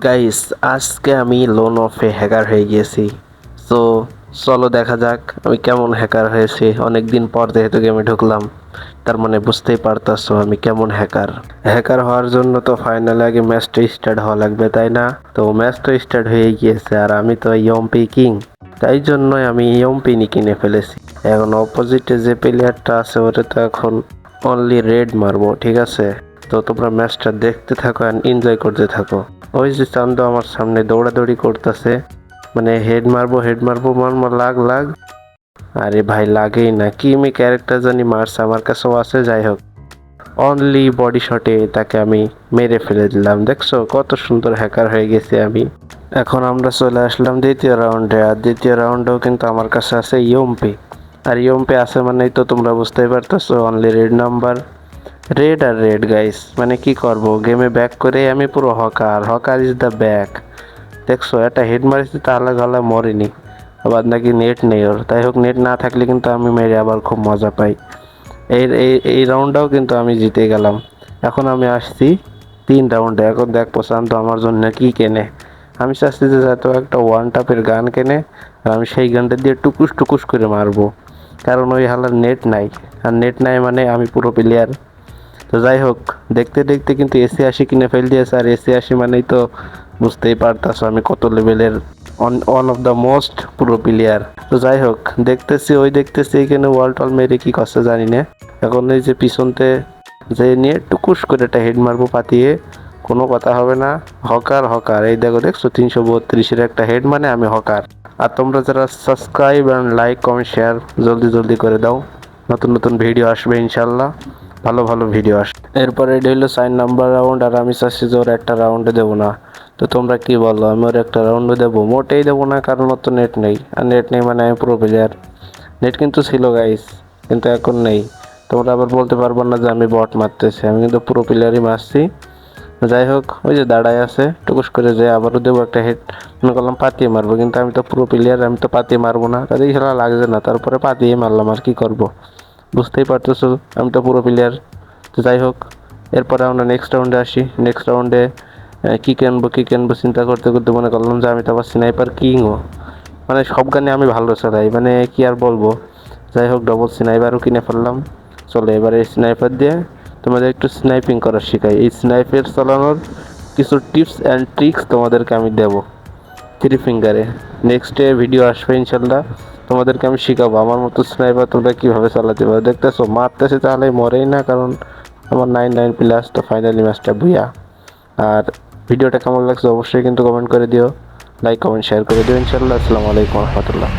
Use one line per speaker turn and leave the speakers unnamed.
Guys, আজকে আমি loan অফে hacker হয়ে গিয়েছি। তো চলো দেখা যাক আমি কেমন হ্যাকার হয়েছি। অনেকদিন পর যেহেতু গেমে ঢুকলাম, তার মানে বুঝতেই পারতাছো আমি কেমন হ্যাকার। হ্যাকার হওয়ার জন্য তো ফাইনালি আগে ম্যাচটা স্টার্ট হওয়া লাগবে, তাই না? তো ম্যাচ তো স্টার্ট হয়ে গিয়েছে, আর আমি তো ইয়ম্পি কিং, তাই জন্যই আমি ইয়ম্পিনি কিনে ফেলেছি। এখন অপোজিটে যে প্লেয়ারটা আছে ওটা তো এখন অনলি রেড মারবো, ঠিক আছে? তো তোমরা ম্যাচটা দেখতে থাকো অ্যান্ড এনজয় করতে থাকো। ওই যে চান্দু আমার সামনে দৌড়াদৌড়ি করতেছে, মানে হেড মারবো মারমো লাগ লাগ। আরে ভাই লাগেই না, কি আমি ক্যারেক্টার জানি মারছে, আমার কাছেও আছে। যাই হোক, অনলি বডি শটে তাকে আমি মেরে ফেলে দিলাম। দেখছো কত সুন্দর হ্যাকার হয়ে গেছি আমি। এখন আমরা চলে আসলাম দ্বিতীয় রাউন্ডে, আর দ্বিতীয় রাউন্ডেও কিন্তু আমার কাছে আছে ইয়ম্পি। আর ইয়ম্পি আছে মানেই তো তোমরা বুঝতেই পারতেছো অনলি রেড নাম্বার, রেড আর রেড গাইস। মানে কি করব, গেমে ব্যাক করে আমি পুরো hawker, hawker is the back. দেখছো একটা হেড মারিছি তাহলে গলা মরেনি, আবার নাকি নেট নেই ওর। তাই হোক, নেট না থাকলে কিন্তু আমি মেরে আবার খুব মজা পাই। এই এই এই রাউন্ডটাও কিন্তু আমি জিতে গেলাম। এখন আমি আসছি 3 রাউন্ডে। এখন দেখ প্রশান্ত আমার জন্য কি কেনে। আমি চাচ্ছি যে যাতে একটা ওয়ান টাপের গান কেনে, আর আমি সেই গানটা দিয়ে টুকুস টুকুস করে মারবো, কারণ ওই হালার নেট নাই। আর নেট নাই মানে আমি পুরো প্লেয়ার। তো যাই হোক, দেখতে দেখতে কিন্তু এসি 80 কিনে ফেল দিয়েছে। আর এসি 80 মানেই তো বুঝতেই পারতাছো আমি কত লেভেলের, one of the most pro player. তো যাই হোক, দেখতেছি এখানে ওয়াল টল মেরে কি করছে জানি না। এখন এই যে পিছনতে যে নিয়ে টুকুস করে একটা হেড মারবো পাতিয়ে, কোনো কথা হবে না। হকার হকার, এই দেখো দেখছো 332-এর একটা হেড, মানে আমি হকার। আর তোমরা যারা subscribe and like comment share জলদি জলদি করে দাও, নতুন নতুন ভিডিও আসবে ইনশাল্লাহ, ভালো ভালো ভিডিও আসবে। এরপরে এটা হলো 4 নাম্বার রাউন্ড, আর আমি চাচ্ছি যে ওর একটা রাউন্ডে দেবো না। তো তোমরা কি বলো, আমি ওর একটা রাউন্ডে দেবো? মোটেই দেবো না, কারণ ওর তো নেট নেই। আর নেট নেই মানে আমি প্রো প্লেয়ার। নেট কিন্তু ছিল গাইস, কিন্তু এখন নেই। তোমরা আবার বলতে পারবো না যে আমি বট মারতেছি, আমি কিন্তু পুরো প্লেয়ারই মারছি। যাই হোক, ওই যে দাঁড়ায় আছে, টুকুস করে যে আবারও দেবো একটা হেড। মনে করলাম পাতিয়ে মারবো, কিন্তু আমি তো পুরো প্লেয়ার, আমি তো পাতিয়ে মারবো না। তাদের খেলা লাগছে না, তারপরে পাতিয়ে মারলাম, আর কি করবো বুঝতেই পারতেছো, আমি তো পুরো প্লেয়ার। তো যাই হোক, এরপরে আমরা নেক্সট রাউন্ডে আসি। নেক্সট রাউন্ডে কি কেনবো চিন্তা করতে করতে মনে করলাম যে আমি তো আবার স্নাইপার কিংও, মানে সব গানে আমি ভালো চালাই, মানে কি আর বলবো। যাই হোক, ডবল স্নাইপারও কিনে ফেললাম। চলো এবারে এই স্নাইপার দিয়ে তোমাদের একটু স্নাইপিং করা শেখাই। এই স্নাইপার চালানোর কিছু টিপস অ্যান্ড ট্রিক্স তোমাদেরকে আমি দেবো 3 ফিঙ্গারে। নেক্সটে ভিডিও আসবে ইনশাল্লাহ, তোমাদেরকে আমি শিখাবো আমার মতো স্নাইপার তোমরা কীভাবে চালাতে পারো। দেখতেছো মারতেছে তাহলে মরেই না, কারণ আমার 99+। তো ফাইনালি ম্যাচটা বুইয়া। আর ভিডিওটা কেমন লাগছে অবশ্যই কিন্তু কমেন্ট করে দিও, লাইক কমেন্ট শেয়ার করে দিও ইনশাল্লাহ। আসসালামু আলাইকুম রহমতুল্লাহ।